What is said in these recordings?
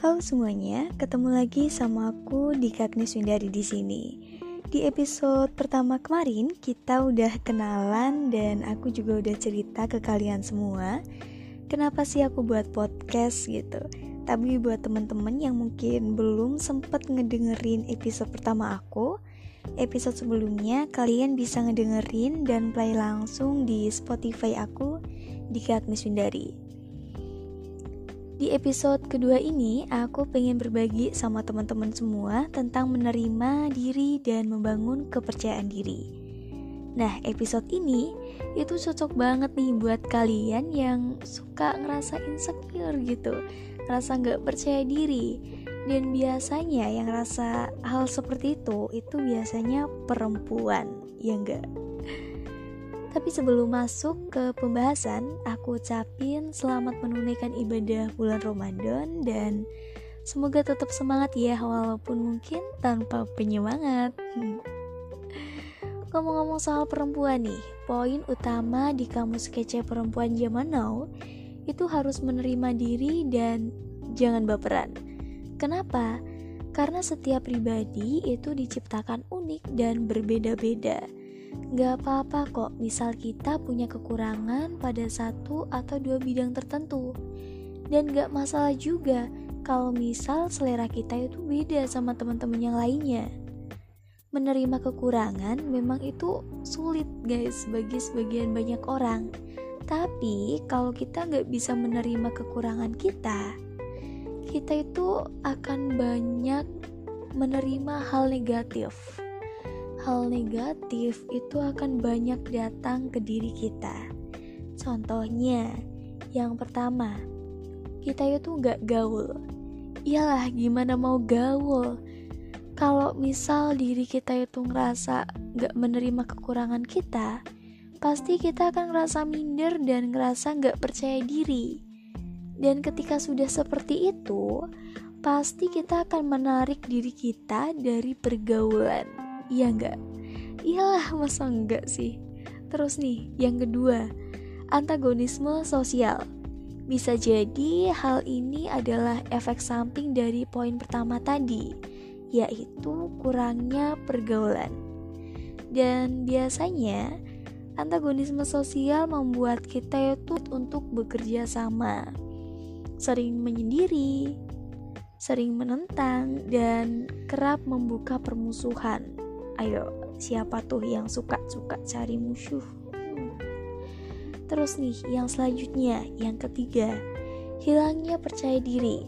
Halo semuanya, ketemu lagi sama aku Dika Agnes Windari di sini. Di episode pertama kemarin kita udah kenalan dan aku juga udah cerita ke kalian semua kenapa sih aku buat podcast gitu. Tapi buat teman-teman yang mungkin belum sempet ngedengerin episode pertama aku, episode sebelumnya kalian bisa ngedengerin dan play langsung di Spotify aku Dika Agnes Windari. Di episode kedua ini, aku pengen berbagi sama teman-teman semua tentang menerima diri dan membangun kepercayaan diri. Nah, episode ini itu cocok banget nih buat kalian yang suka ngerasa insecure gitu, ngerasa gak percaya diri. Dan biasanya yang ngerasa hal seperti itu biasanya perempuan, ya enggak? Tapi sebelum masuk ke pembahasan, aku ucapin selamat menunaikan ibadah bulan Ramadan dan semoga tetap semangat ya walaupun mungkin tanpa penyemangat. Ngomong-ngomong soal perempuan nih, poin utama di kamus kece perempuan zaman now itu harus menerima diri dan jangan baperan. Kenapa? Karena setiap pribadi itu diciptakan unik dan berbeda-beda. Gak apa-apa kok misal kita punya kekurangan pada satu atau dua bidang tertentu. Dan gak masalah juga kalau misal selera kita itu beda sama teman-teman yang lainnya. Menerima kekurangan memang itu sulit guys bagi sebagian banyak orang. Tapi kalau kita gak bisa menerima kekurangan kita itu akan banyak menerima hal negatif. Hal negatif itu akan banyak datang ke diri kita. Contohnya, yang pertama, kita itu gak gaul. Iyalah, gimana mau gaul? Kalau misal diri kita itu ngerasa gak menerima kekurangan kita, pasti kita akan ngerasa minder dan ngerasa gak percaya diri. Dan ketika sudah seperti itu, pasti kita akan menarik diri kita dari pergaulan. Iya enggak? Iyalah, masa enggak sih? Terus nih, yang kedua, antagonisme sosial. Bisa jadi hal ini adalah efek samping dari poin pertama tadi, yaitu kurangnya pergaulan. Dan biasanya, antagonisme sosial membuat kita itu untuk bekerja sama, sering menyendiri, sering menentang, dan kerap membuka permusuhan. Ayo, siapa tuh yang suka cari musuh? Terus nih, yang selanjutnya, yang ketiga, hilangnya percaya diri.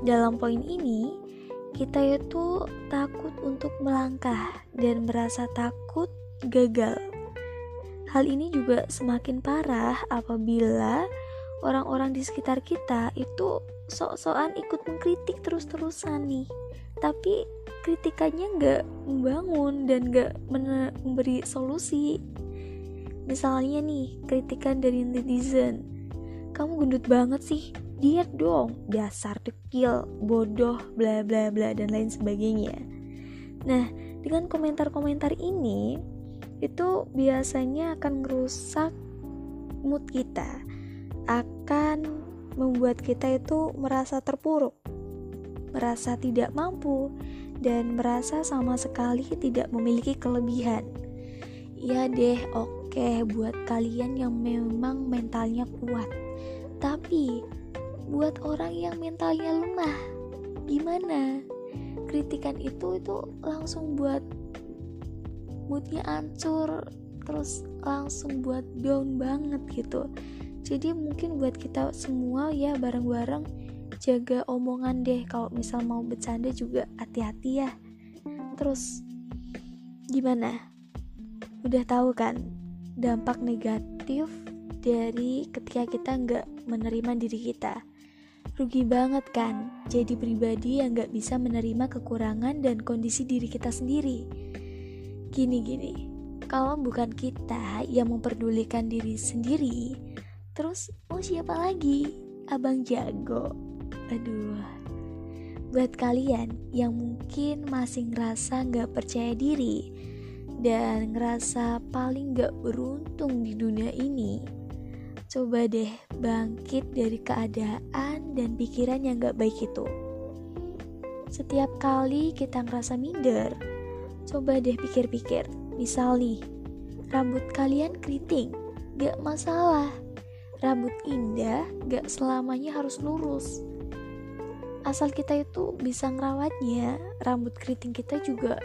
Dalam poin ini, kita itu takut untuk melangkah dan merasa takut gagal. Hal ini juga semakin parah apabila orang-orang di sekitar kita itu sok-sokan ikut mengkritik terus-terusan nih. Tapi kritikannya gak membangun dan gak memberi solusi. Misalnya nih, kritikan dari netizen, kamu gendut banget sih, diet dong, dasar dekil, bodoh, bla bla bla, dan lain sebagainya. Nah, dengan komentar-komentar ini itu biasanya akan merusak mood kita, akan membuat kita itu merasa terpuruk, merasa tidak mampu, dan merasa sama sekali tidak memiliki kelebihan. Ya deh, oke, buat kalian yang memang mentalnya kuat. Tapi buat orang yang mentalnya lemah, gimana? Kritikan itu langsung buat moodnya hancur, terus langsung buat down banget gitu. Jadi mungkin buat kita semua ya bareng-bareng jaga omongan deh, kalau misal mau bercanda juga hati-hati ya. Terus gimana? Udah tahu kan dampak negatif dari ketika kita gak menerima diri kita. Rugi banget kan jadi pribadi yang gak bisa menerima kekurangan dan kondisi diri kita sendiri. Gini, kalau bukan kita yang memperdulikan diri sendiri, terus mau siapa lagi? Abang jago. Aduh, buat kalian yang mungkin masih ngerasa gak percaya diri dan ngerasa paling gak beruntung di dunia ini, Coba deh bangkit dari keadaan dan pikiran yang gak baik itu. Setiap kali kita ngerasa minder, coba deh pikir-pikir. Misal nih, rambut kalian keriting, gak masalah. Rambut indah gak selamanya harus lurus. Asal kita itu bisa ngerawatnya, rambut keriting kita juga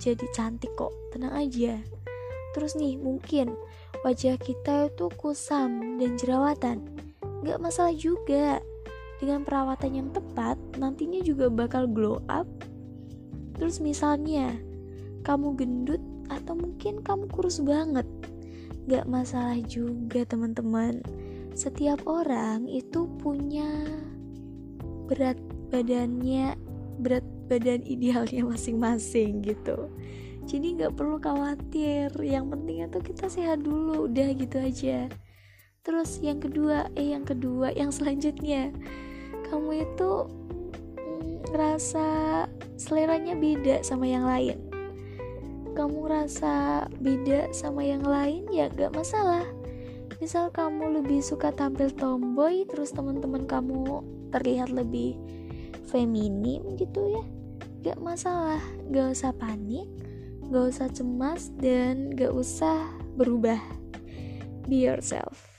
jadi cantik kok, tenang aja. Terus nih, mungkin wajah kita itu kusam dan jerawatan, gak masalah juga. Dengan perawatan yang tepat, nantinya juga bakal glow up. Terus misalnya kamu gendut atau mungkin kamu kurus banget, gak masalah juga teman-teman. Setiap orang itu punya berat badan idealnya masing-masing gitu. Jadi gak perlu khawatir, yang penting itu kita sehat dulu, udah gitu aja. Terus yang selanjutnya, kamu itu ngerasa seleranya beda sama yang lain. Kamu ngerasa beda sama yang lain, ya gak masalah. Misal kamu lebih suka tampil tomboy, terus teman-teman kamu terlihat lebih feminim gitu ya, gak masalah. Gak usah panik, gak usah cemas, dan gak usah berubah. Be yourself.